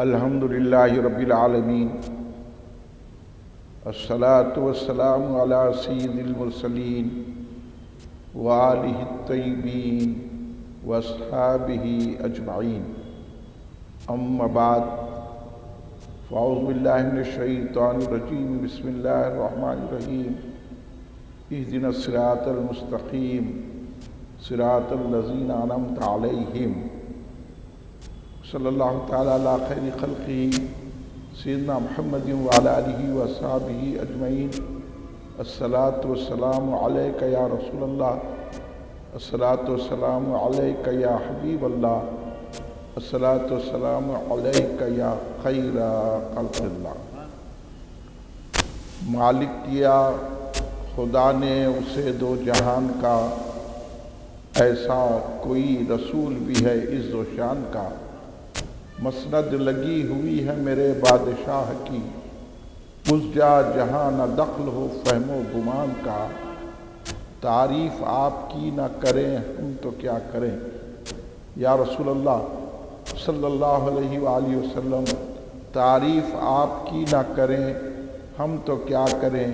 الحمدللہ رب العالمین الصلاۃ والسلام علی سید المرسلین وآلہ الطیبین واصحابہ اجمعین اما بعد فاعوذ باللہ من الشیطان الرجیم بسم اللہ الرحمن الرحیم اہدنا الصراط المستقیم صراط الذین انعمت علیہم صلی اللہ تعالی علی خیر خلقہ سیدنا محمد وعلی آلہ وصحبہ اجمعین الصلاۃ والسلام علیک یا رسول اللہ، الصلاۃ والسلام علیک یا حبیب اللہ، الصلاۃ والسلام علیک یا خیر خلق اللہ۔ مالک کیا خدا نے اسے دو جہان کا، ایسا کوئی رسول بھی ہے عز و شان کا۔ مسند لگی ہوئی ہے میرے بادشاہ کی، اس جا جہاں نہ دخل ہو فہم و گمان کا۔ تعریف آپ کی نہ کریں ہم تو کیا کریں، یا رسول اللہ صلی اللہ علیہ وآلہ وسلم، تعریف آپ کی نہ کریں ہم تو کیا کریں،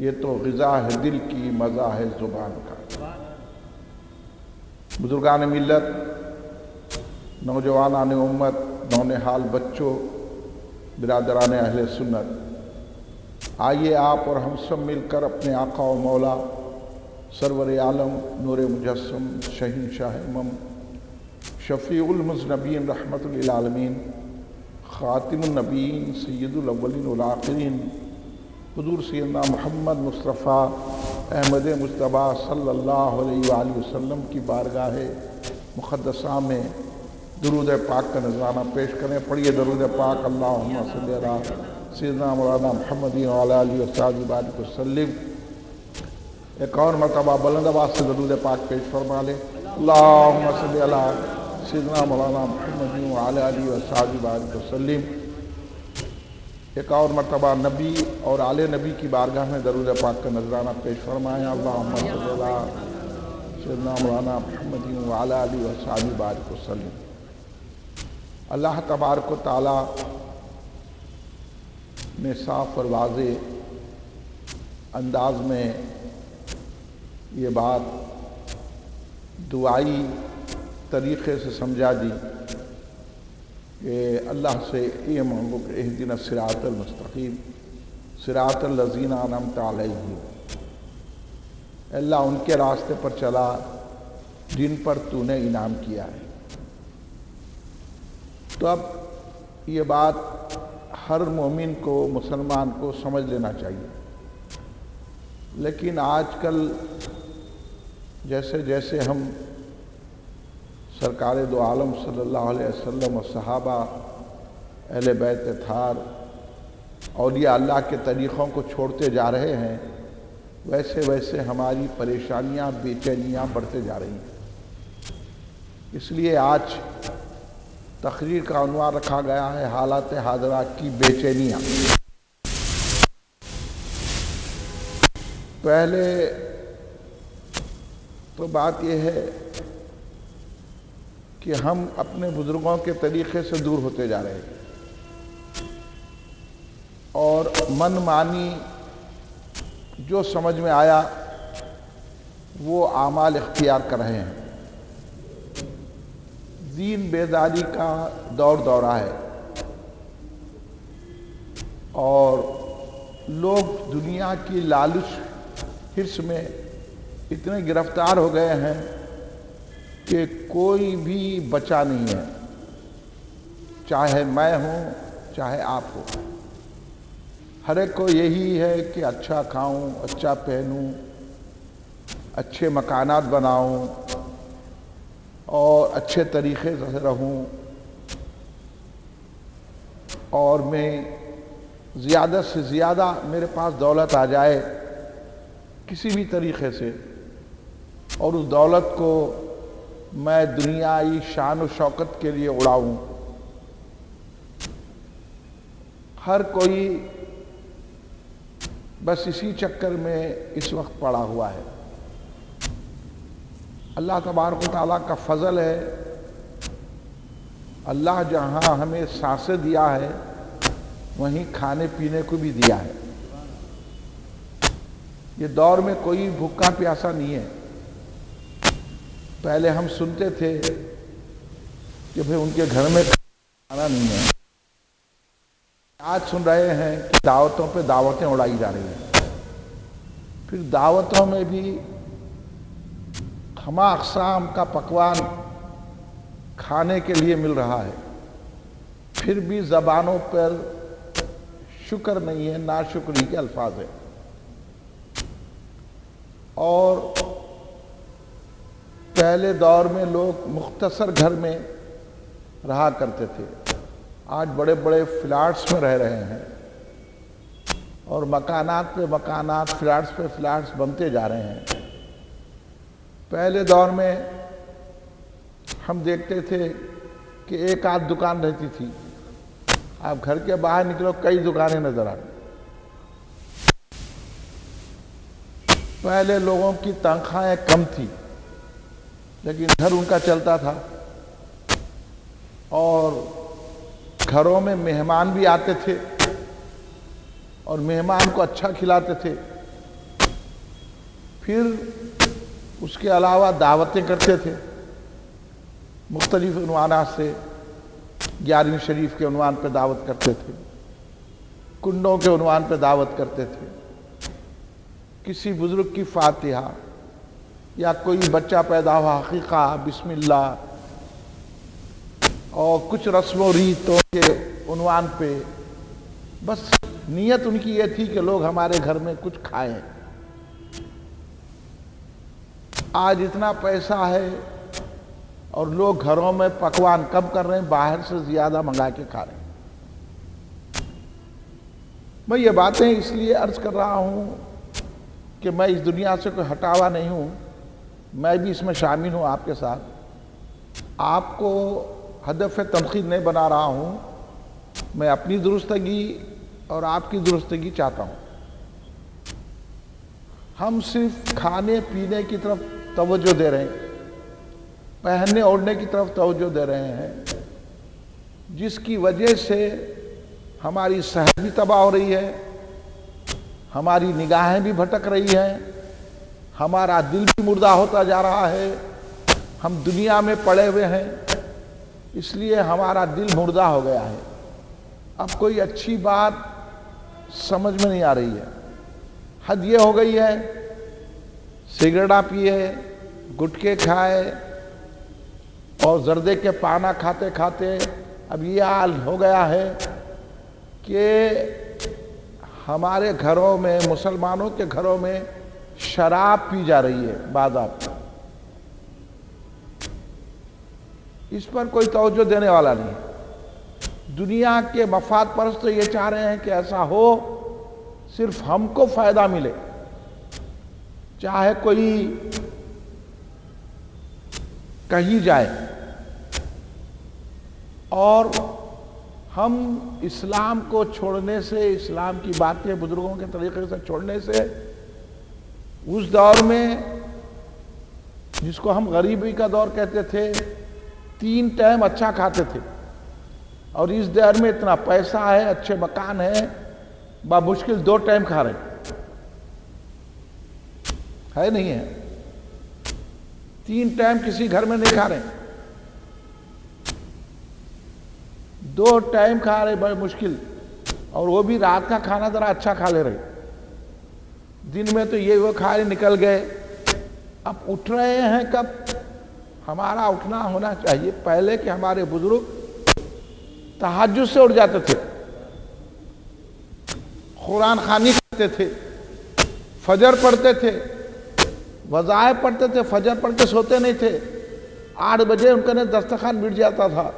یہ تو غذا ہے دل کی مزہ ہے زبان کا۔ بزرگان ملت، نوجوانان امت، نونہال بچوں، برادران اہل سنت، آئیے آپ اور ہم سب مل کر اپنے آقا و مولا سرور عالم نور مجسم شہنشاہ امم شفیع المذنبین رحمت للعالمین خاتم النبیین سید الاولین والآخرین حضور سیدنا محمد مصطفیٰ احمد مجتبیٰ صلی اللہ علیہ وآلہ وسلم کی بارگاہ مقدسہ میں درود پاک کا نذرانہ پیش کریں۔ پڑھیے درود پاک، اللہم صلی علی سیدنا مولانا محمد وعلی آلہ وصحبہ وبارک وسلم۔ ایک اور مرتبہ بلند آواز سے درود پاک پیش فرما لیں، اللہم صلی علی سیدنا مولانا محمد وعلی آلہ وصحبہ وبارک وسلم۔ ایک اور مرتبہ نبی اور آل نبی کی بارگاہ میں درود پاک کا نذرانہ پیش فرمائیں، اللہم صلی علی سیدنا مولانا محمد وعلی آلہ وصحبہ وبارک وسلم۔ اللہ تبارک و تعالی نے صاف اور واضح انداز میں یہ بات دعائی طریقے سے سمجھا دی کہ اللہ سے یہ مانگو کہ اہدنا الصراط المستقیم صراط الذین انعمت علیہم، اللہ ان کے راستے پر چلا جن پر تو نے انعام کیا ہے۔ تو اب یہ بات ہر مومن کو، مسلمان کو سمجھ لینا چاہیے، لیکن آج کل جیسے جیسے ہم سرکار دو عالم صلی اللہ علیہ وسلم و صحابہ، اہل بیت اطہار، اولیاء اللہ کے طریقوں کو چھوڑتے جا رہے ہیں، ویسے ویسے ہماری پریشانیاں، بے چینیاں بڑھتے جا رہی ہیں۔ اس لیے آج تقریر کا عنوان رکھا گیا ہے حالات حاضرہ کی بے چینیاں۔ پہلے تو بات یہ ہے کہ ہم اپنے بزرگوں کے طریقے سے دور ہوتے جا رہے ہیں اور من مانی جو سمجھ میں آیا وہ اعمال اختیار کر رہے ہیں۔ دین بیداری کا دور دورہ ہے اور لوگ دنیا کی لالچ حرص میں اتنے گرفتار ہو گئے ہیں کہ کوئی بھی بچا نہیں ہے، چاہے میں ہوں چاہے آپ ہو، ہر ایک کو یہی ہے کہ اچھا کھاؤں، اچھا پہنوں، اچھے مکانات بناؤں اور اچھے طریقے سے رہوں، اور میں زیادہ سے زیادہ میرے پاس دولت آ جائے کسی بھی طریقے سے، اور اس دولت کو میں دنیائی شان و شوکت کے لیے اڑاؤں۔ ہر کوئی بس اسی چکر میں اس وقت پڑا ہوا ہے۔ اللہ تبارک و تعالیٰ کا فضل ہے، اللہ جہاں ہمیں سانسیں دیا ہے وہیں کھانے پینے کو بھی دیا ہے۔ یہ دور میں کوئی بھوکا پیاسا نہیں ہے۔ پہلے ہم سنتے تھے کہ بھئی ان کے گھر میں کھانا نہیں ہے، آج سن رہے ہیں کہ دعوتوں پہ دعوتیں اڑائی جا رہی ہیں۔ پھر دعوتوں میں بھی ہمہ اقسام کا پکوان کھانے کے لیے مل رہا ہے، پھر بھی زبانوں پر شکر نہیں ہے، ناشکری کے الفاظ ہیں۔ اور پہلے دور میں لوگ مختصر گھر میں رہا کرتے تھے، آج بڑے بڑے فلیٹس میں رہ رہے ہیں، اور مکانات پہ مکانات، فلیٹس پہ فلیٹس بنتے جا رہے ہیں۔ پہلے دور میں ہم دیکھتے تھے کہ ایک آدھ دکان رہتی تھی، آپ گھر کے باہر نکلو کئی دکانیں نظر آتی۔ پہلے لوگوں کی تنخواہیں کم تھی لیکن گھر ان کا چلتا تھا، اور گھروں میں مہمان بھی آتے تھے اور مہمان کو اچھا کھلاتے تھے۔ پھر اس کے علاوہ دعوتیں کرتے تھے مختلف عنوانات سے، 11ویں شریف کے عنوان پہ دعوت کرتے تھے، کنڈوں کے عنوان پہ دعوت کرتے تھے، کسی بزرگ کی فاتحہ یا کوئی بچہ پیدا ہوا عقیقہ، بسم اللہ، اور کچھ رسم و ریتوں کے عنوان پہ، بس نیت ان کی یہ تھی کہ لوگ ہمارے گھر میں کچھ کھائیں۔ آج اتنا پیسہ ہے اور لوگ گھروں میں پکوان کم کر رہے ہیں، باہر سے زیادہ منگا کے کھا رہے ہیں۔ میں یہ باتیں اس لیے عرض کر رہا ہوں کہ میں اس دنیا سے کوئی ہٹا ہوا نہیں ہوں، میں بھی اس میں شامل ہوں آپ کے ساتھ۔ آپ کو ہدف تنقید نہیں بنا رہا ہوں، میں اپنی درستگی اور آپ کی درستگی چاہتا ہوں۔ ہم صرف کھانے پینے کی طرف توجہ دے رہے ہیں، پہننے اوڑھنے کی طرف توجہ دے رہے ہیں، جس کی وجہ سے ہماری صحت بھی تباہ ہو رہی ہے، ہماری نگاہیں بھی بھٹک رہی ہیں، ہمارا دل بھی مردہ ہوتا جا رہا ہے۔ ہم دنیا میں پڑے ہوئے ہیں، اس لیے ہمارا دل مردہ ہو گیا ہے۔ اب کوئی اچھی بات سمجھ میں نہیں آ رہی ہے۔ حد یہ ہو گئی ہے سگریٹاں پیے، گٹکے کھائے اور زردے کے پانا کھاتے کھاتے اب یہ حال ہو گیا ہے کہ ہمارے گھروں میں، مسلمانوں کے گھروں میں شراب پی جا رہی ہے باضابطہ۔ اس پر کوئی توجہ دینے والا نہیں۔ دنیا کے مفاد پرست تو یہ چاہ رہے ہیں کہ ایسا ہو صرف ہم کو فائدہ ملے، چاہے کوئی کہیں جائے، اور ہم اسلام کو چھوڑنے سے، اسلام کی باتیں بزرگوں کے طریقے سے چھوڑنے سے، اس دور میں جس کو ہم غریبی کا دور کہتے تھے، 3 ٹائم اچھا کھاتے تھے، اور اس دور میں اتنا پیسہ ہے، اچھے مکان ہے، بمشکل 2 ٹائم کھا رہے ہے نہیں ہے، 3 ٹائم کسی گھر میں نہیں کھا رہے، 2 ٹائم کھا رہے بڑے مشکل، اور وہ بھی رات کا کھانا ذرا اچھا کھا لے رہے، دن میں تو یہ وہ کھائے نکل گئے۔ اب اٹھ رہے ہیں کب؟ ہمارا اٹھنا ہونا چاہیے پہلے کہ ہمارے بزرگ تہجد سے اٹھ جاتے تھے، قرآن خوانی کرتے تھے، فجر پڑھتے تھے، وظائف پڑھتے تھے، فجر پڑھ کے سوتے نہیں تھے، 8 بجے ان کا دسترخوان مٹ جاتا تھا۔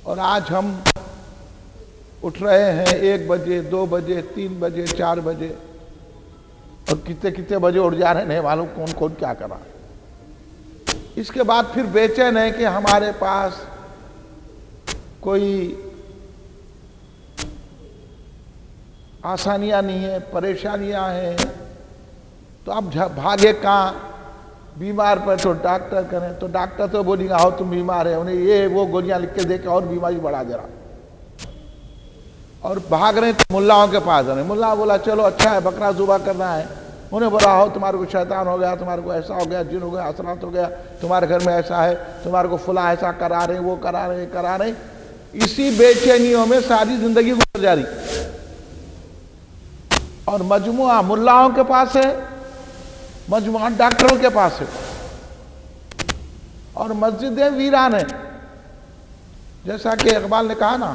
اور آج ہم اٹھ رہے ہیں 1 بجے، 2 بجے، 3 بجے، 4 بجے، اور کتنے بجے اٹھ جا رہے ہیں نہیں معلوم کون کون کیا کر رہا ہے۔ اس کے بعد پھر بے چین ہے کہ ہمارے پاس کوئی آسانیاں نہیں ہیں، پریشانیاں ہیں، تو اب بھاگے کہاں؟ بیمار پر تو ڈاکٹر کریں تو ڈاکٹر تو بولیں گے آؤ تم بیمار ہے، انہیں یہ وہ گولیاں لکھ کے دے کے اور بیماری بڑھا دے رہا، اور بھاگ رہے تو ملاؤں کے پاس رہے. ملا بولا چلو اچھا ہے بکرا ذبح کرنا ہے، انہیں بولا ہو تمہارے کو شیطان ہو گیا، تمہارے کو ایسا ہو گیا، جن ہو گیا، اثرات ہو گیا، تمہارے گھر میں ایسا ہے، تمہارے کو فلاں ایسا کرا رہے ہیں، وہ کرا رہے ہیں، کرا رہے ہیں. اسی بے چینیوں میں ساری زندگی گزر جا رہی. اور مجموعہ ملاؤں کے پاس ہے، مجموعہ ڈاکٹروں کے پاس ہے، اور مسجدیں ویران ہیں. جیسا کہ اقبال نے کہا نا،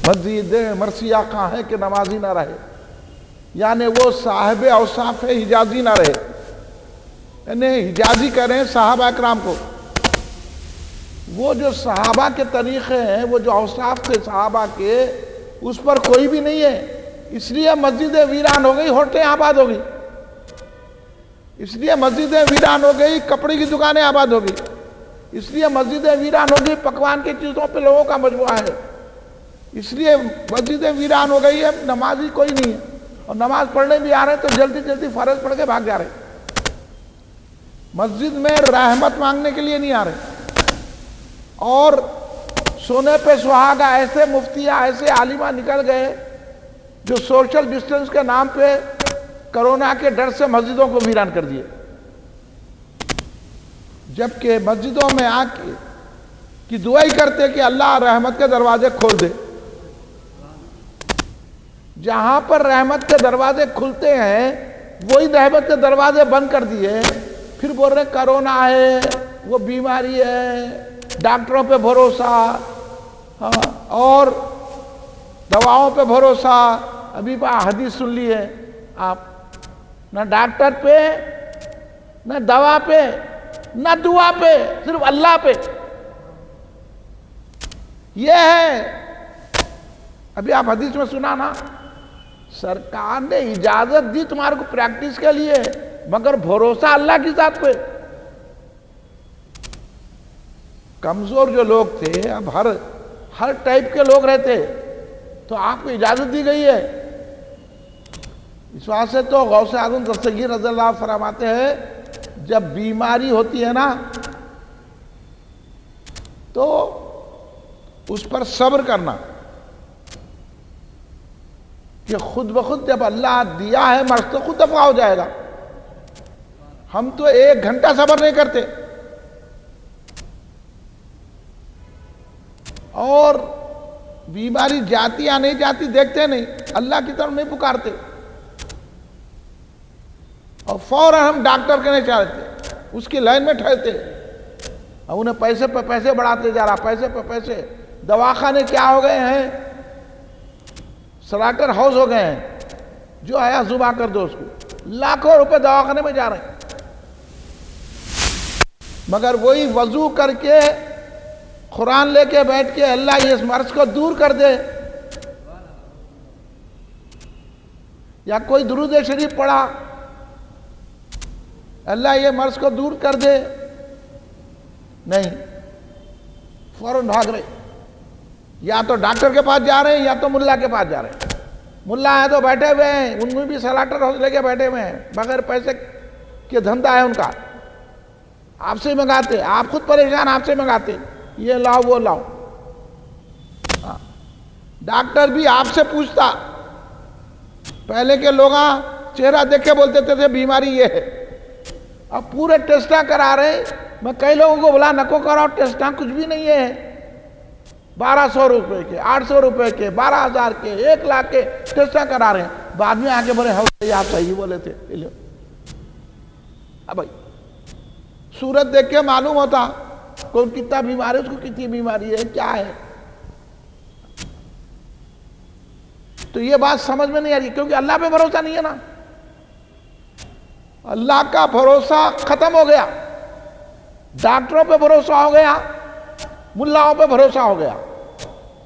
مسجدیں مرثیہ کہاں ہے کہ نمازی نہ رہے، یعنی وہ صاحب اوصاف حجازی نہ رہے. یعنی حجازی کریں صحابہ اکرام کو، وہ جو صحابہ کے طریقے ہیں، وہ جو اوصاف تھے صحابہ کے، اس پر کوئی بھی نہیں ہے. اس لیے مسجدیں ویران ہو گئی، ہوٹلیں آباد ہو گئی. اس لیے مسجدیں ویران ہو گئی، کپڑے کی دکانیں آباد ہو گئی. اس لیے مسجدیں ویران ہو گئی، پکوان کی چیزوں پہ لوگوں کا مجموعہ ہے. اس لیے مسجدیں ویران ہو گئی ہے، نمازی کوئی نہیں ہے. اور نماز پڑھنے بھی آ رہے ہیں تو جلدی جلدی فرض پڑھ کے بھاگ جا رہے. مسجد میں رحمت مانگنے کے لیے نہیں آ رہے. اور سونے پہ سہاگا ایسے مفتیاں، ایسے عالمہ نکل گئے جو سوشل ڈسٹنس کے نام پہ کرونا کے ڈر سے مسجدوں کو ویران کر دیے. جبکہ مسجدوں میں آ کے کی دعائی کرتے کہ اللہ رحمت کے دروازے کھول دے. جہاں پر رحمت کے دروازے کھلتے ہیں وہی رحمت کے دروازے بند کر دیے. پھر بول رہے کرونا ہے، وہ بیماری ہے، ڈاکٹروں پہ بھروسہ، اور دواؤں پہ بھروسہ. ابھی حدیث سن لی ہے آپ، نہ ڈاکٹر پہ، نہ دوا پہ، نہ دعا پہ، صرف اللہ پہ. یہ ہے. ابھی آپ حدیث میں سنا نا، سرکار نے اجازت دی تمہارے کو پریکٹس کے لیے، مگر بھروسہ اللہ کی ذات پہ. کمزور جو لوگ تھے، اب ہر ٹائپ کے لوگ رہتے، تو آپ کو اجازت دی گئی ہے. اس واسطے تو غوث اعظم دستگیر رضی اللہ عنہ فرماتے ہیں، جب بیماری ہوتی ہے نا تو اس پر صبر کرنا، کہ خود بخود جب اللہ دیا ہے مرض تو خود دفع ہو جائے گا. ہم تو 1 گھنٹہ صبر نہیں کرتے، اور بیماری جاتی یا نہیں جاتی دیکھتے نہیں، اللہ کی طرف نہیں پکارتے، اور فوراً ہم ڈاکٹر کے نہیں چاہتے، اس کی لائن میں ٹھہرتے. اب انہیں پیسے پہ پیسے بڑھاتے جا رہا، پیسے پہ پیسے. دواخانے کیا ہو گئے ہیں؟ سلاٹر ہاؤس ہو گئے ہیں. جو آیا ذبح کر دو اس کو. لاکھوں روپے دواخانے میں جا رہے ہیں. مگر وہی وضو کر کے قرآن لے کے بیٹھ کے اللہ یہ اس مرض کو دور کر دے، یا کوئی درود شریف پڑھا اللہ یہ مرض کو دور کر دے، نہیں، فوراً بھاگ رہے. یا تو ڈاکٹر کے پاس جا رہے ہیں یا تو ملا کے پاس جا رہے ہیں. ملا ہے تو بیٹھے ہوئے ہیں، ان میں بھی سلاٹر ہاؤس لے کے بیٹھے ہوئے ہیں، بغیر پیسے کے دھندا ہے ان کا. آپ سے منگاتے، آپ خود پریشان، آپ سے منگاتے، یہ لاؤ وہ لاؤ. ڈاکٹر بھی آپ سے پوچھتا. پہلے کے لوگ چہرہ دیکھ کے بولتے تھے بیماری یہ ہے. اب پورے ٹیسٹاں کرا رہے. میں کئی لوگوں کو بولا نکو کراؤ ٹیسٹاں، کچھ بھی نہیں ہے. 1200 روپے کے، 800 روپے کے، 12,000 کے، 1 لاکھ کے ٹیسٹاں کرا رہے ہیں. بعد میں آگے بولے آپ صحیح بولے تھے. اب بھائی صورت دیکھ کے معلوم ہوتا کون کتنا بیمار ہے، اس کو کتنی بیماری ہے، کیا ہے. تو یہ بات سمجھ میں نہیں آ رہی، کیونکہ اللہ پہ بھروسہ نہیں ہے نا. اللہ کا بھروسہ ختم ہو گیا. ڈاکٹروں پہ بھروسہ ہو گیا، ملاؤں پہ بھروسہ ہو گیا.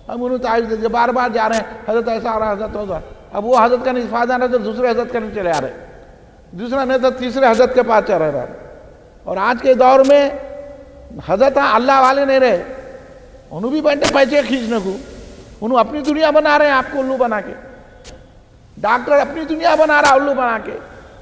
ہم انہوں تعریف دیتے بار بار جا رہے ہیں، حضرت ایسا ہو رہا ہے، حضرت ہو رہا ہے. اب وہ حضرت کا نہیں فائدہ نہ تو دوسرے حضرت کا نہیں چلے آ رہے، دوسرا نہیں تو تیسرے حضرت کے پاس چل رہے. اور آج کے دور میں حضرت اللہ والے نہیں رہے، انہوں بھی بیٹھے پیسے کھینچنے کو، انہوں اپنی دنیا بنا رہے ہیں آپ کو الو بنا کے. ڈاکٹر اپنی دنیا بنا رہا الو بنا کے.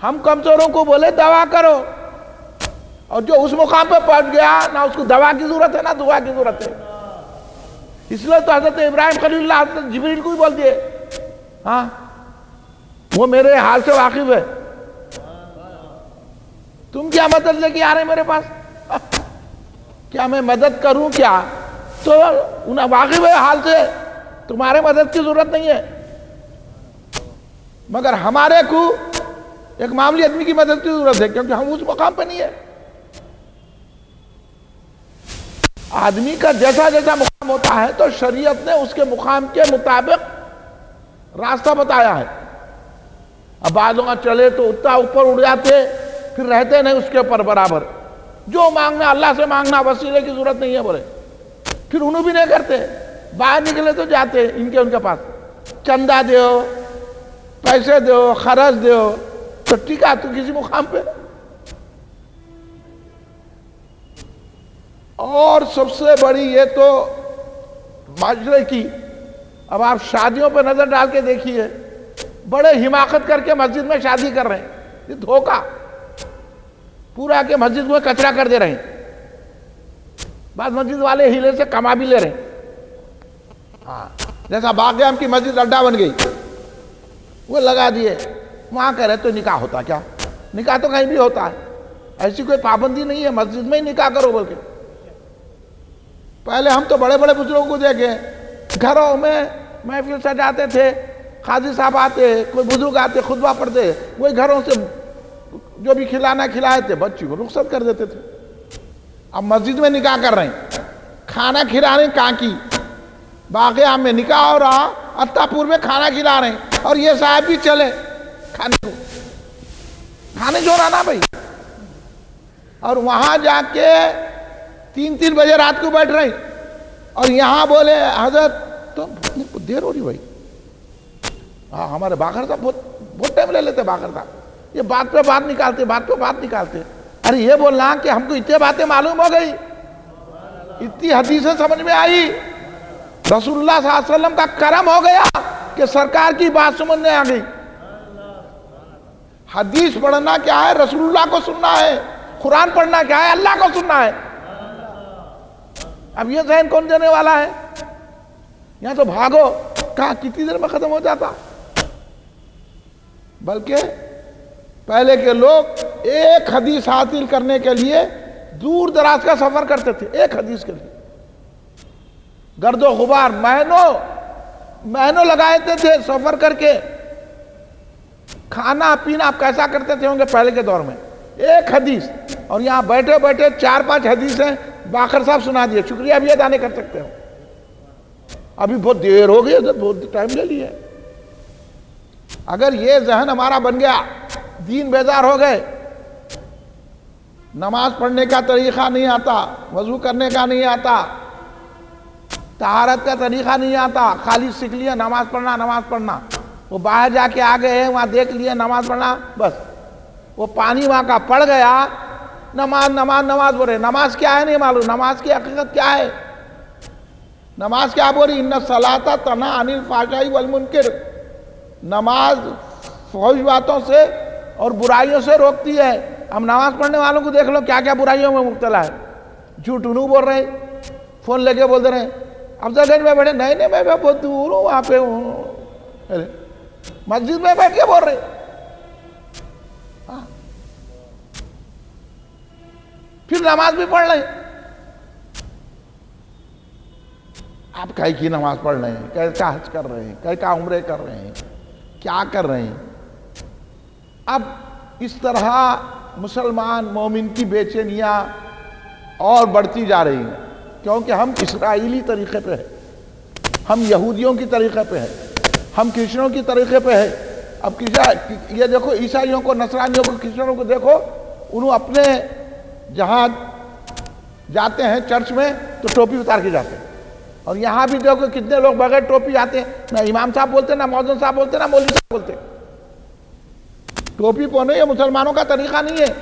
ہم کمزوروں کو بولے دعا کرو، اور جو اس مقام پہ پہنچ گیا نہ اس کو دعا کی ضرورت ہے نہ دعا کی ضرورت ہے. اس لیے تو حضرت ابراہیم خلیل اللہ حضرت جبریل کو ہی بول دیے، ہاں وہ میرے حال سے واقف ہے، تم کیا مدد لے کے آ رہے میرے پاس، کیا میں مدد کروں کیا؟ تو انہیں واقف ہے حال سے، تمہارے مدد کی ضرورت نہیں ہے. مگر ہمارے کو ایک معمولی آدمی کی مدد کی ضرورت ہے، کیونکہ ہم اس مقام پہ نہیں ہے. آدمی کا جیسا جیسا مقام ہوتا ہے تو شریعت نے اس کے مقام کے مطابق راستہ بتایا ہے. اب بعضوں کا چلے تو اتنا اوپر اڑ جاتے، پھر رہتے نہیں اس کے اوپر برابر. جو مانگنا اللہ سے مانگنا، وسیلے کی ضرورت نہیں ہے بولے، پھر انہوں بھی نہیں کرتے. باہر نکلے تو جاتے ان کے پاس، چندہ دیو، پیسے دیو، خرچ دیو، تو ٹھیک ہے تو کسی مقام پہ. اور سب سے بڑی یہ تو معاشرے کی، اب آپ شادیوں پہ نظر ڈال کے دیکھیے، بڑے حماقت کر کے مسجد میں شادی کر رہے ہیں. یہ دھوکہ پورا کہ مسجد میں کچرا کر دے رہے ہیں. بعض مسجد والے ہیلے سے کما بھی لے رہے ہیں. ہاں جیسا باغیام کی مسجد اڈا بن گئی، وہ لگا دیے وہاں کہہ رہے تو نکاح ہوتا کیا؟ نکاح تو کہیں بھی ہوتا ہے، ایسی کوئی پابندی نہیں ہے مسجد میں ہی نکاح کرو بول کے. پہلے ہم تو بڑے بڑے بزرگوں کو دیکھے گھروں میں محفل سجاتے تھے، قاضی صاحب آتے، کوئی بزرگ آتے، خطبہ پڑھتے، وہی گھروں سے جو بھی کھلانا کھلائے تھے بچی کو رخصت کر دیتے تھے. اب مسجد میں نکاح کر رہے ہیں، کھانا کھلا رہے ہیں کانکی باغیام میں نکاح ہو رہا، اتاپور میں کھانا کھلا رہے ہیں، اور یہ صاحب بھی چلے کھانے کو، کھانے جو رہا نا بھائی. اور وہاں جا کے 3 بجے رات کو بیٹھ رہے ہیں، اور یہاں بولے حضرت تو دیر ہو رہی بھائی. ہاں ہمارے باقر صاحب بہت ٹائم لے لیتے. باقر صاحب یہ بات پہ بات نکالتے، بات پہ بات نکالتے. ارے یہ بولنا کہ ہم کو اتنی باتیں معلوم ہو گئی، اتنی حدیثیں سمجھ میں آئی، رسول اللہ صلی اللہ علیہ وسلم کا کرم ہو گیا کہ سرکار کی بات سمجھنے آ گئی. حدیث پڑھنا کیا ہے؟ رسول اللہ کو سننا ہے. قرآن پڑھنا کیا ہے؟ اللہ کو سننا ہے. اب یہ ذہن کون دینے والا ہے؟ یہاں تو بھاگو، کہاں کتنی دیر میں ختم ہو جاتا. بلکہ پہلے کے لوگ ایک حدیث حاصل کرنے کے لیے دور دراز کا سفر کرتے تھے، ایک حدیث کے لیے گرد و غبار مہینوں لگاتے تھے سفر کر کے. کھانا پینا آپ کیسا کرتے تھے ہوں گے پہلے کے دور میں؟ ایک حدیث. اور یہاں بیٹھے بیٹھے 4-5 حدیثیں باقر صاحب سنا دیے، شکریہ بھی ادا نہیں کر سکتے ہو. ابھی بہت دیر ہو گئی، بہت ٹائم لے لیا. اگر یہ ذہن ہمارا بن گیا، دین بیدار ہو گئے، نماز پڑھنے کا طریقہ نہیں آتا، وضو کرنے کا نہیں آتا، طہارت کا طریقہ نہیں آتا، خالی سیکھ لیا نماز پڑھنا. وہ باہر جا کے آ گئے، وہاں دیکھ لیے نماز پڑھنا، بس وہ پانی وہاں کا پڑ گیا، نماز بول رہے. نماز کیا ہے نہیں معلوم، نماز کی حقیقت کیا ہے. نماز کیا بول رہی؟ ان الصلاۃ تنہی عن الفحشاء والمنکر. نماز فحش باتوں سے اور برائیوں سے روکتی ہے. ہم نماز پڑھنے والوں کو دیکھ لو کیا کیا برائیوں میں مبتلا ہے. جھوٹ انہوں بول رہے ہیں، فون لے کے بول دے رہے ہیں افضل گنج میں بیٹھے، نہیں میں بہت دور ہوں، وہاں پہ ہوں. مسجد میں بیٹھ کے بول رہے. پھر نماز بھی پڑھ لیں. آپ کہیں کی نماز پڑھ رہے ہیں، کہیں کا حج کر رہے ہیں، کہیں کا عمرے کر رہے ہیں، کیا کر رہے ہیں. اب اس طرح مسلمان مومن کی بے چینیاں اور بڑھتی جا رہی ہیں، کیونکہ ہم اسرائیلی طریقے پہ ہیں، ہم یہودیوں کی طریقے پہ ہیں، ہم کرسچنوں کی طریقے پہ ہیں. اب یہ دیکھو عیسائیوں کو، نصرانیوں کو، کرسچنوں کو دیکھو، انہوں اپنے جہاں جاتے ہیں چرچ میں تو ٹوپی اتار کے جاتے ہیں. اور یہاں بھی دیکھو کتنے لوگ بغیر ٹوپی آتے ہیں، نہ امام صاحب بولتے، نہ مؤذن صاحب بولتے، نہ مولوی صاحب بولتے. ٹوپی پہنے یہ مسلمانوں کا طریقہ نہیں ہے.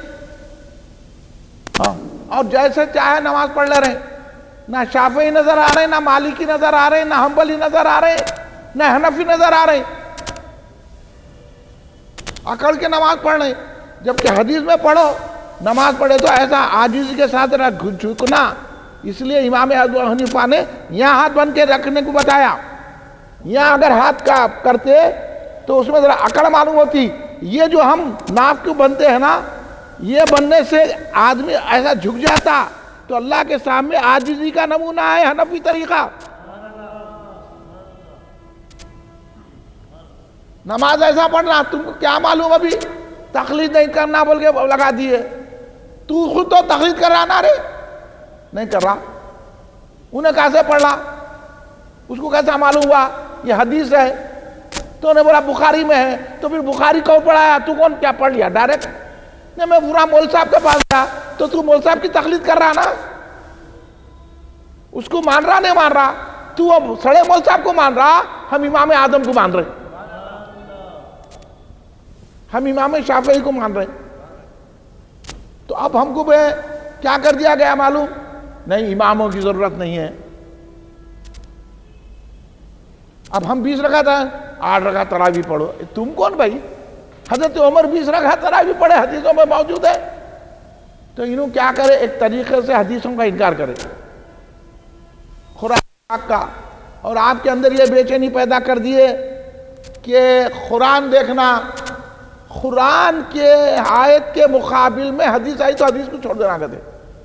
اور جیسے چاہے نماز پڑھ لے رہے، نہ شافعی نظر آ رہے، نہ مالکی نظر آ رہے، نہ حنبلی نظر آ رہے، نہ حنفی نظر آ رہے. اکڑ کے نماز پڑھ رہے ہیں، جبکہ حدیث میں پڑھو نماز پڑھے تو ایسا عاجزی کے ساتھ جھکنا. اس لیے امام ابو حنیفہ نے یہاں ہاتھ بن کے رکھنے کو بتایا. یہاں اگر ہاتھ کا کرتے تو اس میں ذرا اکڑ معلوم ہوتی. یہ جو ہم ناف کو بنتے ہیں نا، یہ بننے سے آدمی ایسا جھک جاتا تو اللہ کے سامنے عاجزی کا نمونہ ہے حنفی طریقہ. نماز ایسا پڑھنا، تم کو کیا معلوم ابھی تقلید نہیں کرنا بول کے لگا دیے. تو خود تو تقلید کر رہا نا، رے نہیں کر رہا. انہیں کیسے پڑھا، اس کو کیسا معلوم ہوا یہ حدیث ہے؟ تو نے بولا بخاری میں ہے، تو پھر بخاری کو پڑھایا، تو کون کیا پڑھ لیا ڈائریکٹ؟ نہیں، میں پورا مول صاحب کے پاس گیا تو تو مول صاحب کی تقلید کر رہا نا، اس کو مان رہا نہیں مان رہا؟ تو اب سڑے مول صاحب کو مان رہا، ہم امام اعظم کو مان رہے، ہم امام شافعی کو مان رہے. تو اب ہم کو کیا کر دیا گیا معلوم؟ نہیں، اماموں کی ضرورت نہیں ہے. اب ہم 20 رکعت ہیں، 8 رکعت تراویح پڑھو. تم کون بھائی؟ حضرت عمر 20 رکعت تراویح پڑھے، حدیثوں میں موجود ہے. تو انہوں کیا کرے؟ ایک طریقے سے حدیثوں کا انکار کرے، قرآن کا. اور آپ کے اندر یہ بے چینی پیدا کر دیے کہ قرآن دیکھنا، قرآن کے آیت کے مقابل میں حدیث آئی تو حدیث کو چھوڑ دینا کہتے.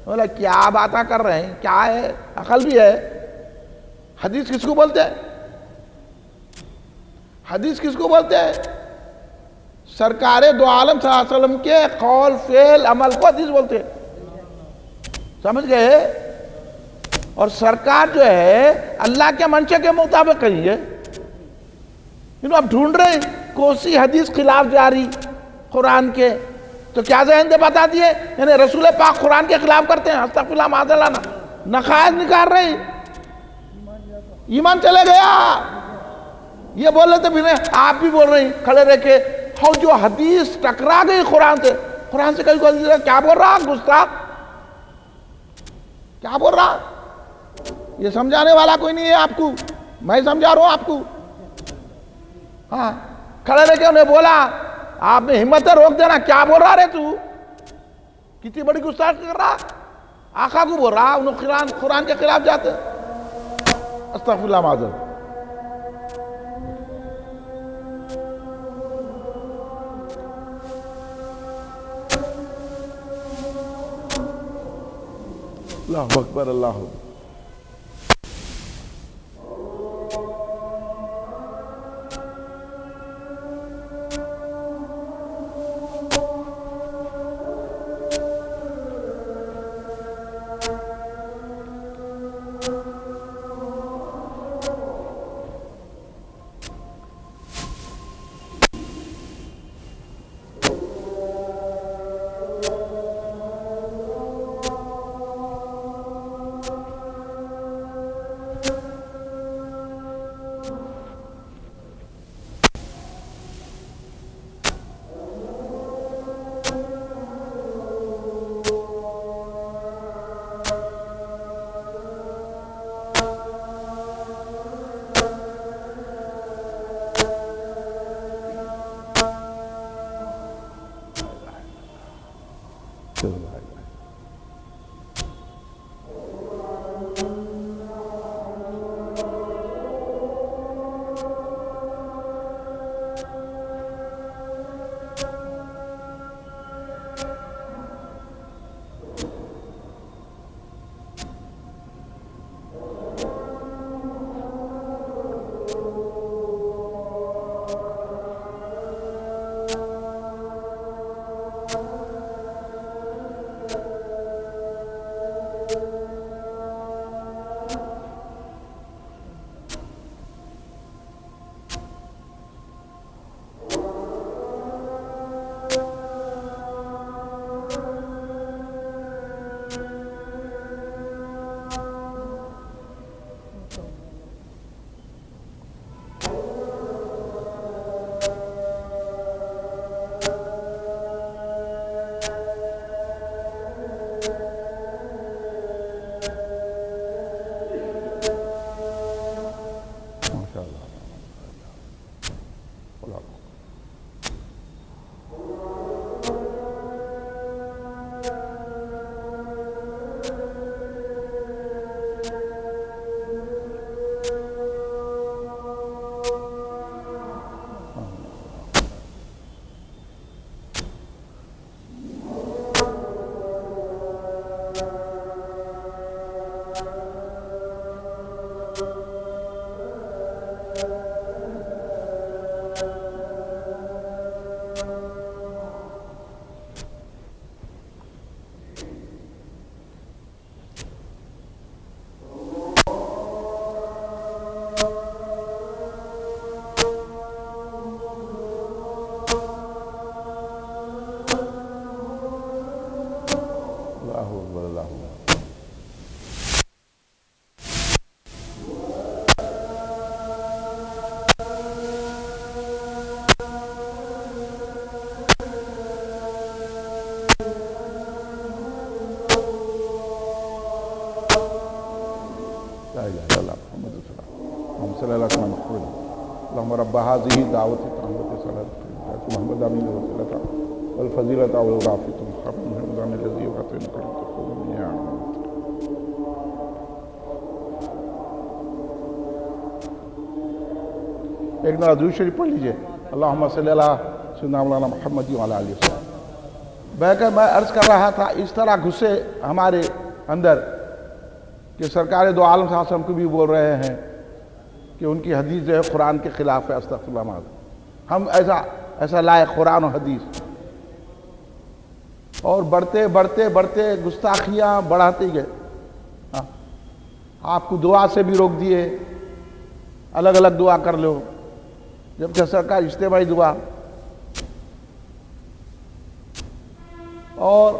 بولا کیا باتیں کر رہے ہیں، کیا ہے؟ عقل بھی ہے؟ حدیث کس کو بولتے ہیں؟ حدیث کس کو بولتے ہیں؟ سرکار دو عالم صلی اللہ علیہ وسلم کے قول فعل عمل کو حدیث بولتے ہیں. سمجھ گئے؟ اور سرکار جو ہے اللہ کے منشے کے مطابق کہیں گے. اب ڈھونڈ رہے ہیں کوسی حدیث خلاف جاری قرآن کے، تو کیا ذہن دے بتا دیے یعنی رسول پاک قرآن کے خلاف کرتے ہیں. استغفر اللہ معاذ اللہ، نقائص نکال رہے ہیں، ایمان چلے گیا. یہ بول رہے تھے پھر آپ بھی بول رہے ہیں کھڑے رہ کے، ہاں جو حدیث ٹکرا گئی قرآن سے کہیں کیا بول رہا گستاخ، کیا بول رہا؟ یہ سمجھانے والا کوئی نہیں ہے آپ کو، میں سمجھا رہا ہوں آپ کو. ہاں، کھڑے رہ کے انہیں بولا، آپ نے ہمت روک دینا، کیا بول رہا رے تو؟ کتنی بڑی گستاخی کر رہا، آقا کو بول رہا، انہوں قرآن کے خلاف جاتے. استغفر اللہ معذر. اللہ اکبر، اللہ اکبر. لا الہ الا اللہ محمد رسول اللہ محمد صلی اللہ علیہ وسلم اللہم رب هذه دعوت التامة صلاة محمد امین وسلم والفضیلۃ والرافعۃ محمد رمضان الذی وقت نکرم تقوم یا ایک نہ درود شریف پڑھ لیجئے اللہم صلی اللہ سیدنا مولانا محمد وعلی آلہ وسلم. بہرکہ میں عرض کر رہا تھا اس طرح گھسے ہمارے اندر کہ سرکار دو عالم صلی اللہ علیہ وسلم کو بھی بول رہے ہیں کہ ان کی حدیث جو ہے قرآن کے خلاف ہے. استغفر اللہ معاذ. ہم ایسا لائے قرآن و حدیث اور بڑھتے گستاخیاں بڑھاتے گئے. آپ کو دعا سے بھی روک دیے الگ الگ دعا کر لو جبکہ سرکار اجتماعی دعا. اور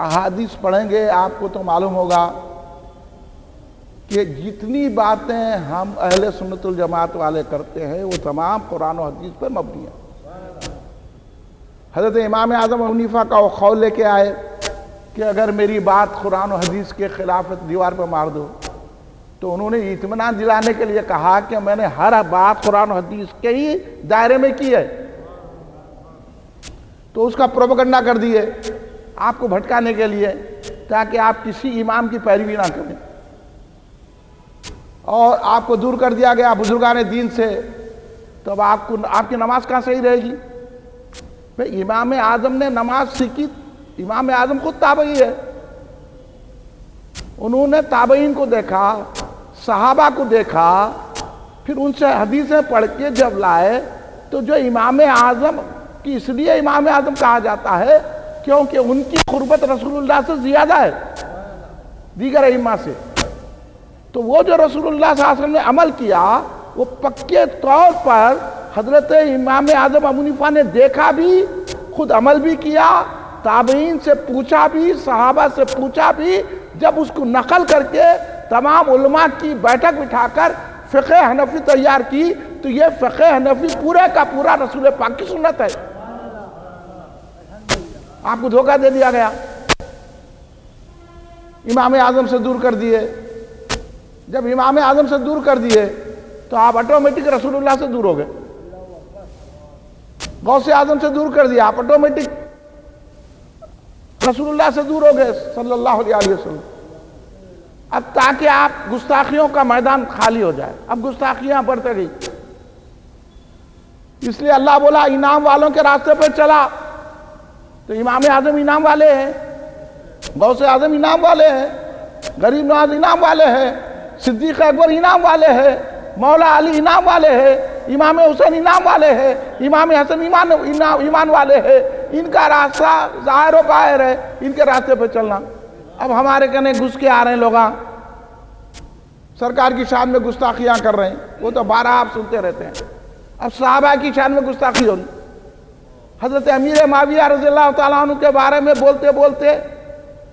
احادیث پڑھیں گے آپ کو تو معلوم ہوگا کہ جتنی باتیں ہم اہل سنت الجماعت والے کرتے ہیں وہ تمام قرآن و حدیث پر مبنی ہیں. حضرت امام اعظم ابو حنیفہ کا وہ قول لے کے آئے کہ اگر میری بات قرآن و حدیث کے خلاف دیوار پر مار دو تو انہوں نے اطمینان دلانے کے لیے کہا کہ میں نے ہر بات قرآن و حدیث کے ہی دائرے میں کی ہے. تو اس کا پروپیگنڈا کر دیے آپ کو بھٹکانے کے لیے تاکہ آپ کسی امام کی پیروی نہ کریں اور آپ کو دور کر دیا گیا بزرگان دین سے. تو اب آپ کی نماز کہاں صحیح رہے گی؟ بھئی امام اعظم نے نماز سیکھی. امام اعظم خود تابعی ہے. انہوں نے تابعین کو دیکھا صحابہ کو دیکھا پھر ان سے حدیثیں پڑھ کے جب لائے تو جو امام اعظم کی اس لیے امام اعظم کہا جاتا ہے کیونکہ ان کی قربت رسول اللہ سے زیادہ ہے دیگر ائمہ سے. تو وہ جو رسول اللہ صلی اللہ علیہ وسلم نے عمل کیا وہ پکے طور پر حضرت امام اعظم ابو حنیفہ نے دیکھا بھی خود عمل بھی کیا تابعین سے پوچھا بھی صحابہ سے پوچھا بھی. جب اس کو نقل کر کے تمام علماء کی بیٹھک بٹھا کر فقہ حنفی تیار کی تو یہ فقہ حنفی پورے کا پورا رسول پاک کی سنت ہے. آپ کو دھوکہ دے دیا گیا امام اعظم سے دور کر دیے. جب امام اعظم سے دور کر دیے تو آپ آٹومیٹک رسول اللہ سے دور ہو گئے. غوث اعظم سے دور کر دیا آپ آٹومیٹک رسول اللہ سے دور ہو گئے صلی اللہ علیہ وسلم. اب تاکہ آپ گستاخیوں کا میدان خالی ہو جائے اب گستاخیاں بڑھتے گئی. اس لیے اللہ بولا انعام والوں کے راستے پہ چلا. تو امام اعظم انعام والے ہیں غوث اعظم انعام والے ہیں غریب نواز انعام والے ہیں صدیق اکبر انعام والے ہیں مولا علی انعام والے ہیں امام حسین انعام والے ہیں امام حسن ایمان والے ہیں. ان کا راستہ ظاہر و باہر ہے ان کے راستے پہ چلنا. اب ہمارے کہنے گھس کے آ رہے ہیں لوگ سرکار کی شان میں گستاخیاں کر رہے ہیں وہ تو 12 آپ سنتے رہتے ہیں. اب صحابہ کی شان میں گستاخی ہوئی. حضرت امیر معاویہ رضی اللہ تعالیٰ عنہ کے بارے میں بولتے بولتے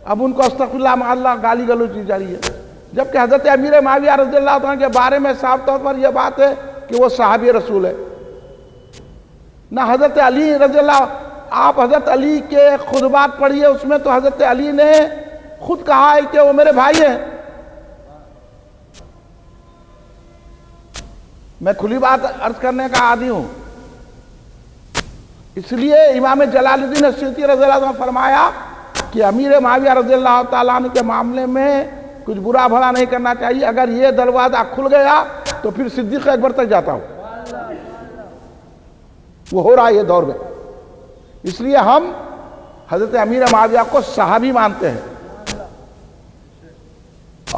اب ان کو استغفر اللہ مع اللہ گالی گلوچ دی جا رہی ہے جبکہ حضرت امیر معاویہ رضی اللہ تعالیٰ کے بارے میں صاف طور پر یہ بات ہے کہ وہ صحابی رسول ہے. نہ حضرت علی رضی اللہ آپ حضرت علی کے خطبات پڑھیے اس میں تو حضرت علی نے خود کہا ہے کہ وہ میرے بھائی ہیں. میں کھلی بات عرض کرنے کا عادی ہوں. اس لیے امام جلال الدین السیوطی رضی اللہ عنہ نے فرمایا کہ امیر معاویہ رضی اللہ تعالیٰ عنہ کے معاملے میں کچھ برا بھلا نہیں کرنا چاہیے. اگر یہ دروازہ کھل گیا تو پھر صدیق اکبر تک جاتا ہوں. وہ ہو رہا ہے یہ دور میں. اس لیے ہم حضرت امیر معاویہ کو صحابی مانتے ہیں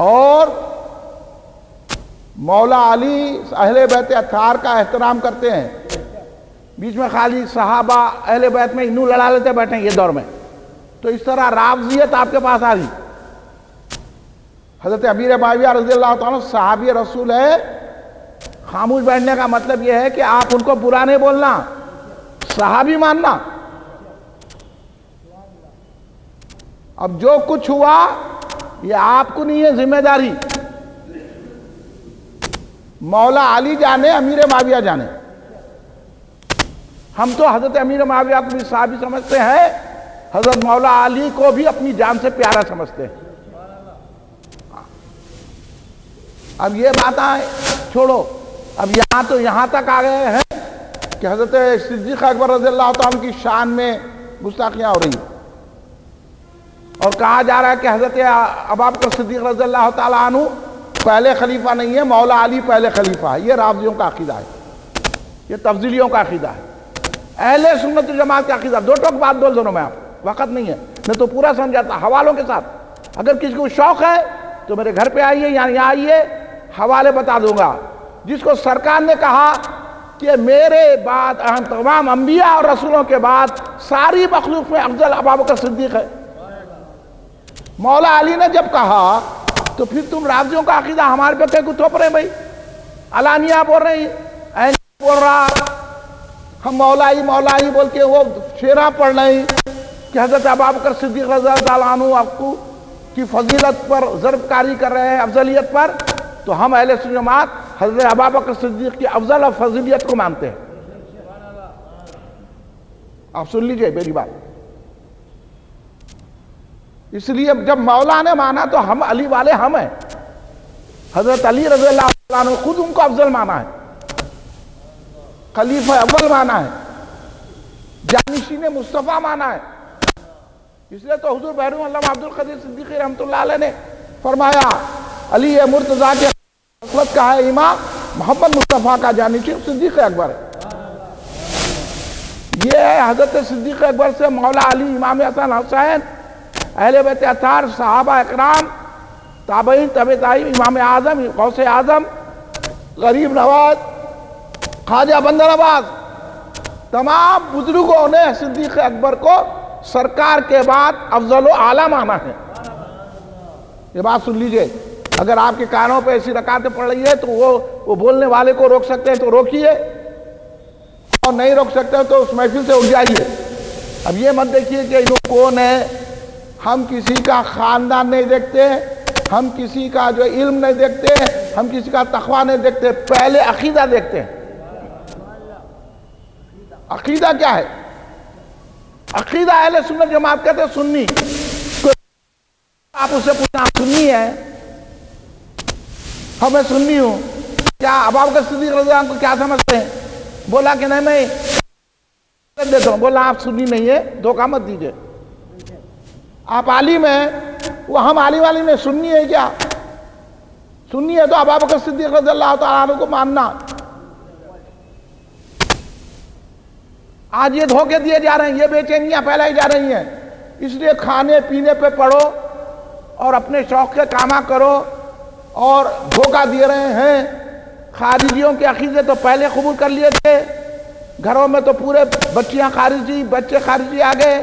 اور مولا علی اہل بیت اطہار کا احترام کرتے ہیں. بیچ میں خالی صحابہ اہل بیت میں انہوں لڑا لیتے بیٹھے ہیں یہ دور میں. تو اس طرح رافضیت آپ کے پاس آ رہی. حضرت امیر معاویہ رضی اللہ تعالیٰ صحابی رسول ہے. خاموش بیٹھنے کا مطلب یہ ہے کہ آپ ان کو برا نہیں بولنا صحابی ماننا. اب جو کچھ ہوا یہ آپ کو نہیں ہے ذمہ داری. مولا علی جانے امیر معاویہ جانے. ہم تو حضرت امیر معاویہ کو بھی صحابی سمجھتے ہیں حضرت مولا علی کو بھی اپنی جان سے پیارا سمجھتے ہیں. اب یہ باتیں چھوڑو، اب یہاں تک آ گئے ہیں کہ حضرت صدیق اکبر رضی اللہ تعالیٰ کی شان میں گستاخیاں ہو رہی ہیں، اور کہا جا رہا ہے کہ حضرت ابوبکر صدیق رضی اللہ تعالیٰ عنہ پہلے خلیفہ نہیں ہے، مولا علی پہلے خلیفہ ہے۔ یہ رافضیوں کا عقیدہ ہے، یہ تفضیلیوں کا عقیدہ ہے۔ اہل سنت جماعت کا عقیدہ، دو ٹوک بات بول دونوں میں، آپ وقت نہیں ہے، میں تو پورا سمجھاتا حوالوں کے ساتھ۔ اگر کسی کو شوق ہے تو میرے گھر پہ آئیے، یہاں آئیے، حوالے بتا دوں گا۔ جس کو سرکار نے کہا کہ میرے بعد تمام انبیاء اور رسولوں کے بعد ساری مخلوق میں افضل ابوبکر صدیق ہے، مولا علی نے جب کہا تو پھر تم رافضیوں کا عقیدہ ہمارے پہ کو تھوپ رہے ہیں بھائی، علانیہ بول رہے ہیں، بول رہا ہم مولائی بول کے وہ شعرہ پڑھ رہے ہیں کہ حضرت ابوبکر صدیق رضی اللہ عنہ آپ کو کی فضیلت پر ضرب کاری کر رہے ہیں، افضلیت پر، تو ہم اہل سنت جماعت حضرت ابوبکر صدیق کی افضل اور فضیلت کو مانتے ہیں۔ آپ سن لیجئے میری بات، اس لیے جب مولا نے مانا تو ہم علی والے ہم ہیں، حضرت علی رضی اللہ عنہ خود ان کو افضل مانا ہے، خلیفہ اول مانا ہے، جانشین مصطفیٰ مانا ہے۔ اس لیے تو حضور بحر علامہ عبد القادر صدیقی رحمۃ اللہ علیہ نے فرمایا علی مرتضیٰ کے خلت کا ہے امام، محمد مصطفیٰ کا جانشین صدیق اکبر ہے۔ یہ ہے حضرت صدیق اکبر سے مولا علی، امام حسن حسین، اہل بیت اطہار، صحابہ اکرام، تابعین، تبع تابعین، امام اعظم، غوث اعظم، غریب نواز، خواجہ بندر عباس، تمام بزرگوں نے صدیق اکبر کو سرکار کے بعد افضل و اعلیٰ مانا ہے۔ یہ بات سن لیجئے، اگر آپ کے کانوں پہ ایسی رکعتیں پڑھ رہی ہے تو وہ بولنے والے کو روک سکتے ہیں تو روکیے، اور نہیں روک سکتے تو اس محفل سے اٹھ جائیے۔ اب یہ مت دیکھیے کہ یہ کون ہے، ہم کسی کا خاندان نہیں دیکھتے، ہم کسی کا جو علم نہیں دیکھتے، ہم کسی کا تقویٰ نہیں دیکھتے، پہلے عقیدہ دیکھتے ہیں۔ عقیدہ کیا ہے؟ عقیدہ اہل سنت جماعت کہتے ہیں سنی۔ آپ اس سے پوچھنا آپ سنی ہیں؟ ہاں میں سنی ہوں۔ کیا ابوبکر صدیق رضی اللہ عنہ کو کیا سمجھتے ہیں؟ بولا کہ نہیں میں دیتا ہوں۔ بولا آپ سنی نہیں ہے، دھوکہ مت دیجئے۔ آپ عالم ہیں، وہ ہم عالم والی میں سنی ہے کیا؟ سنی ہے تو ابوبکر صدیق رضی اللہ تعالیٰ عنہ کو ماننا۔ آج یہ دھوکے دیے جا رہے ہیں، یہ بے چینیاں پھیلائی جا رہی ہیں، اس لیے کھانے پینے پہ پڑھو اور اپنے شوق کے کاماں کرو، اور دھوکہ دے رہے ہیں۔ خارجیوں کے عقیدے تو پہلے قبول کر لیے تھے، گھروں میں تو پورے بچیاں خارجی، بچے خارجی آ گئے،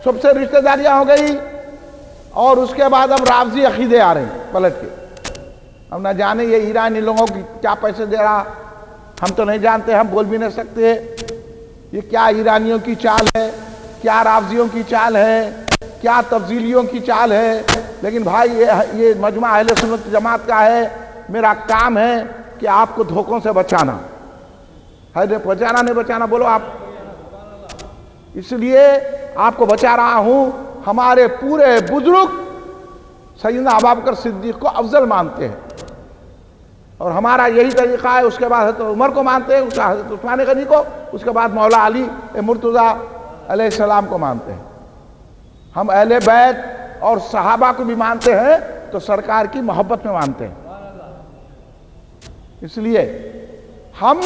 سب سے رشتہ داریاں ہو گئی، اور اس کے بعد اب رافضی عقیدے آ رہے ہیں پلٹ کے۔ ہم نہ جانے یہ ایرانی لوگوں کی کیا پیسے دے رہا، ہم تو نہیں جانتے، ہم بول بھی نہیں سکتے یہ کیا ایرانیوں کی چال ہے، کیا رافضیوں کی چال ہے، کیا تفضیلیوں کی چال ہے۔ لیکن بھائی یہ مجمع اہل سنت جماعت کا ہے، میرا کام ہے کہ آپ کو دھوکوں سے بچانا ہے، بچانا نہیں بچانا بولو آپ۔ اس لیے آپ کو بچا رہا ہوں۔ ہمارے پورے بزرگ سیدنا ابوبکر صدیق کو افضل مانتے ہیں، اور ہمارا یہی طریقہ ہے۔ اس کے بعد حضرت عمر کو مانتے ہیں، حضرت عثمان غنی کو، اس کے بعد مولا علی مرتضیٰ علیہ السلام کو مانتے ہیں۔ ہم اہل بیت اور صحابہ کو بھی مانتے ہیں تو سرکار کی محبت میں مانتے ہیں۔ اس لیے ہم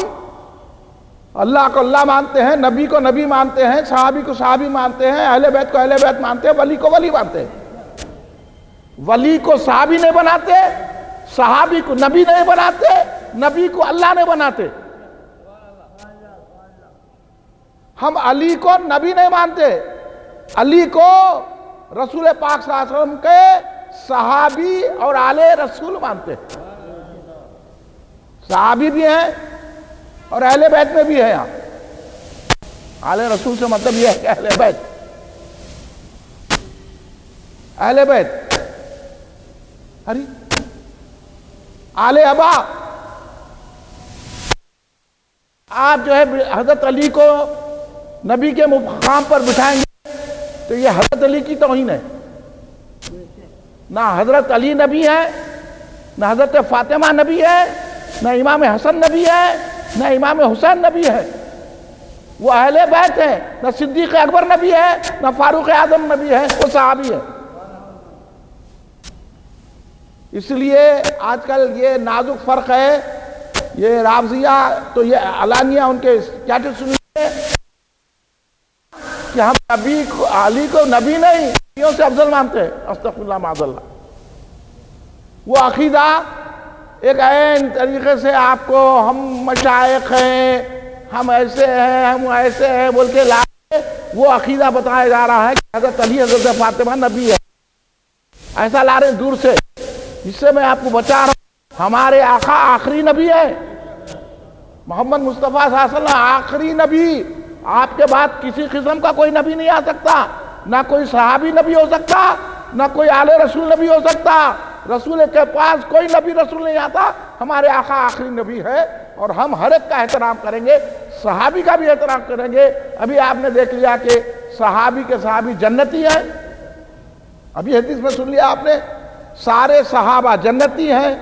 اللہ کو اللہ مانتے ہیں، نبی کو نبی مانتے ہیں، صحابی کو صحابی مانتے ہیں، اہل بیت کو اہل بیت مانتے ہیں، ولی کو ولی مانتے ہیں۔ ولی کو صحابی نہیں بناتے، صحابی کو نبی نہیں بناتے، نبی کو اللہ نہیں بناتے۔ ہم علی کو نبی نہیں مانتے، علی کو رسول پاک صلی اللہ علیہ وسلم کے صحابی اور آل رسول مانتے ہیں۔ صحابی بھی ہیں اور اہل بیت میں بھی ہے۔ آل رسول سے مطلب یہ ہے کہ اہل بیت، اہل بیت ارے آل ابا۔ آپ جو ہے حضرت علی کو نبی کے مقام پر بٹھائیں گے تو یہ حضرت علی کی توہین ہے۔ نہ حضرت علی نبی ہیں، نہ حضرت فاطمہ نبی ہے، نہ امام حسن نبی ہے، نہ امام حسین نبی ہے، وہ اہل بیت ہیں، نہ صدیق اکبر نبی ہے، نہ فاروق اعظم نبی ہے، وہ صحابی ہے۔ اس لیے آج کل یہ نازک فرق ہے، یہ رافضیہ تو یہ علانیہ ان کے اسٹیٹس سنیے کہ ہم نبی کو، علی کو نبی نہیں، نبیوں سے افضل مانتے ہیں، استغفر اللہ معاذ اللہ۔ وہ عقیدہ ایک عین طریقے سے آپ کو ہم مشائخ ہیں، ہم ایسے ہیں، ہم ایسے ہیں بول کے لائے، وہ عقیدہ بتایا جا رہا ہے کہ حضرت علی حضرت فاطمہ نبی ہے، ایسا لا رہے ہیں دور سے، جس سے میں آپ کو بچا رہا ہوں۔ ہمارے آقا آخری نبی ہے، محمد مصطفیٰ صلی اللہ علیہ وسلم آخری نبی، آپ کے بعد کسی قسم کا کوئی نبی نہیں آ سکتا، نہ کوئی صحابی نبی ہو سکتا، نہ کوئی آل رسول نبی ہو سکتا، رسول کے پاس کوئی نبی رسول نہیں آتا، ہمارے آقا آخری نبی ہے، اور ہم ہر ایک کا احترام کریں گے، صحابی کا بھی احترام کریں گے۔ ابھی آپ نے دیکھ لیا کہ صحابی کے صحابی جنتی ہیں، ابھی حدیث میں سن لیا آپ نے، سارے صحابہ جنتی ہیں،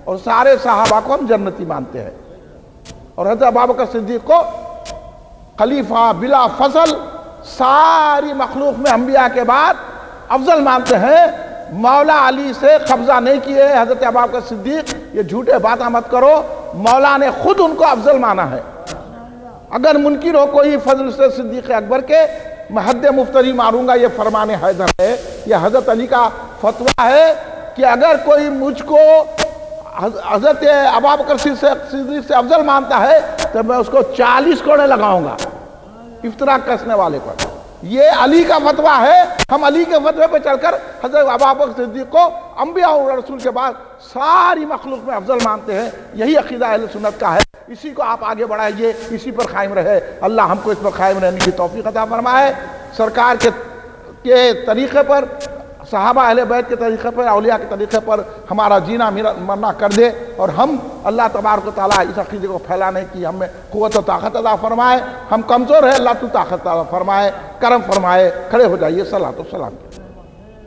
اور سارے صحابہ کو ہم جنتی مانتے ہیں، اور حضرت ابوبکر صدیق کو خلیفہ بلا فضل ساری مخلوق میں انبیاء کے بعد افضل مانتے ہیں۔ مولا علی سے قبضہ نہیں کیے حضرت ابوبکر صدیق، یہ جھوٹے باتیں مت کرو، مولا نے خود ان کو افضل مانا ہے۔ اگر منکر ہو کوئی فضل سے صدیق اکبر کے، میں حد مفتری ماروں گا، یہ فرمان حیدر ہے، یہ حضرت علی کا فتویٰ ہے کہ اگر کوئی مجھ کو حضرت ابوبکر صدیق سے افضل مانتا ہے تو میں اس کو 40 کوڑے لگاؤں گا افتراء کسنے والے پر۔ یہ علی کا فتویٰ ہے، ہم علی کے فتوے پہ چل کر حضرت ابوبکر صدیق کو انبیاء اور رسول کے بعد ساری مخلوق میں افضل مانتے ہیں۔ یہی عقیدہ اہل سنت کا ہے، اسی کو آپ آگے بڑھائیے، اسی پر قائم رہے۔ اللہ ہم کو اس پر قائم رہنے کی توفیق عطا فرمائے، سرکار کے طریقے پر، صحابہ اہل بیت کے طریقے پر، اولیاء کے طریقے پر ہمارا جینا مرنا کر دے، اور ہم اللہ تبارک و تعالیٰ اس عقیدے کو پھیلانے کی ہمیں قوت و طاقت عطا فرمائے۔ ہم کمزور ہیں، اللہ تو طاقت عطا فرمائے، کرم فرمائے۔ کھڑے ہو جائیے، صلاۃ و سلام۔